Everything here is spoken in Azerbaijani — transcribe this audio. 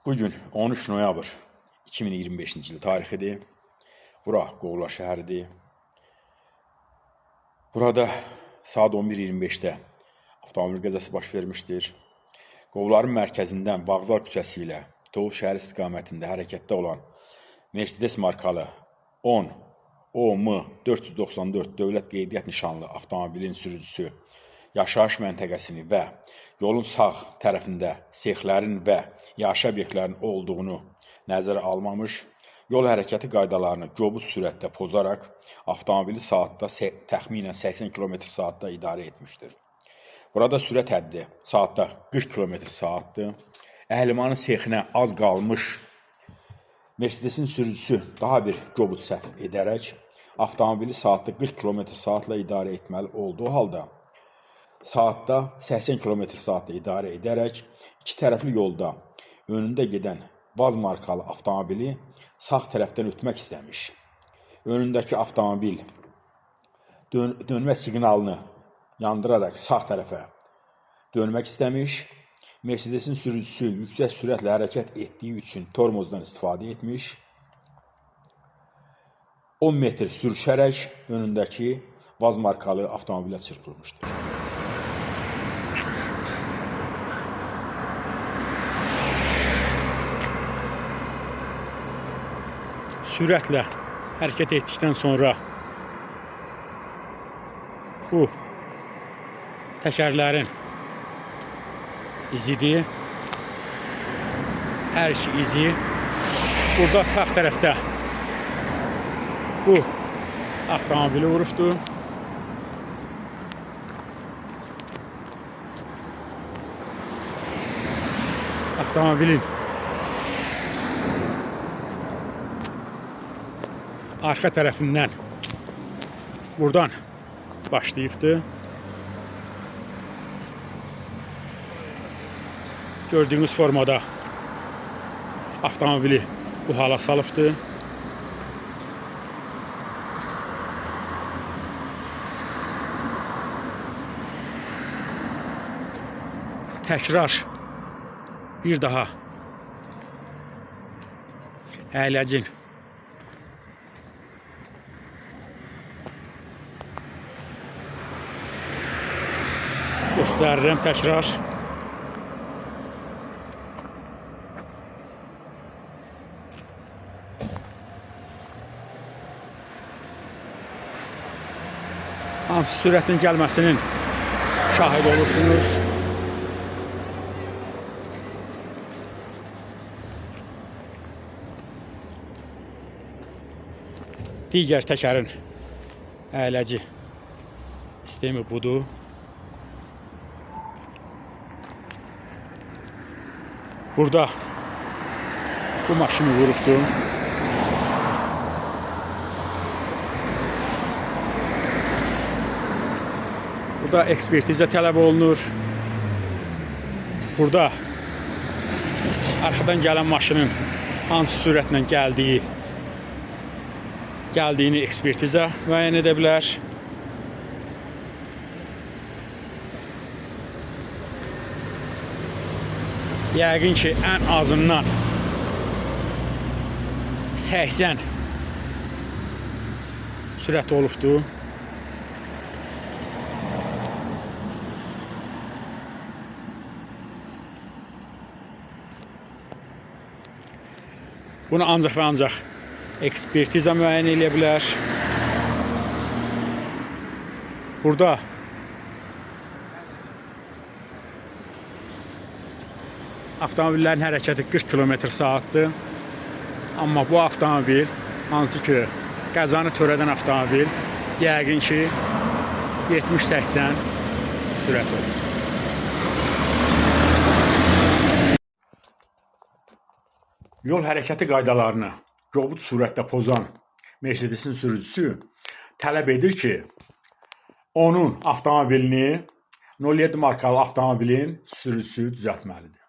Bugün 13 noyabr 2025-ci il tarixidir. Bura Qovlar şəhəridir. Burada saat 11:25-də avtomobil qəzası baş vermişdir. Qovların mərkəzindən Bağzal küçəsi ilə Tovuz şəhəri istiqamətində hərəkətdə olan Mercedes markalı 10 OM 494 dövlət qeydiyyat nişanlı avtomobilin sürücüsü yaşayış məntəqəsini və yolun sağ tərəfində sexlərin və yaşayış obyektlərinin olduğunu nəzərə almamış, yol hərəkəti qaydalarını kobud sürətdə pozaraq avtomobili saatda təxminən 80 km/saatda idarə etmişdir. Burada sürət həddi saatda 40 km/saatdır. Əhlimanın sexinə az qalmış Mercedesin sürücüsü daha bir kobud səhv edərək avtomobili saatda 40 km/saatla idarə etməli olduğu halda saatda 80 km/saatla idarə edərək iki tərəfli yolda önündə gedən Vaz markalı avtomobili sağ tərəfdən ötmək istəmiş. Önündəki avtomobil dönmə siqnalını yandıraraq sağ tərəfə dönmək istəmiş. Mercedesin sürücüsü yüksək sürətlə hərəkət etdiyi üçün tormozdan istifadə etmiş. 10 metr sürüşərək önündəki Vaz markalı avtomobilə çırpılmışdır. Sürətlə hərəkət etdikdən sonra bu təkərlərin izidir. Hər iki izi burada sağ tərəfdə bu avtomobili vurubdur. Avtomobilin arka tərəfindən buradan başlayıbdır. Gördüğünüz formada avtomobili bu hala salıbdır. Təkrar bir daha əyləcin göstərirəm təkrar. Hansı sürətin gəlməsinin şahid olursunuz. Digər təkərin əyləci sistemi budur. Burada bu maşını vurubdur. Burada ekspertiza tələb olunur. Burada arxadan gələn maşının hansı sürətlə gəldiyini ekspertiza müəyyən edə bilər. Yəqin ki, ən azından 80 sürət olubdur. Bunu ancaq və ancaq ekspertiza müəyyən edə bilər. Burada avtomobillerin hərəkəti 40 km/saatdır. Amma bu avtomobil, hansı ki qəzanı törədən avtomobil, yəqin ki 70-80 sürət olur. Yol hərəkəti qaydalarını kobud sürətdə pozan Mercedesin sürücüsü tələb edir ki, onun avtomobilini 07 markalı avtomobilin sürücüsü düzəltməlidir.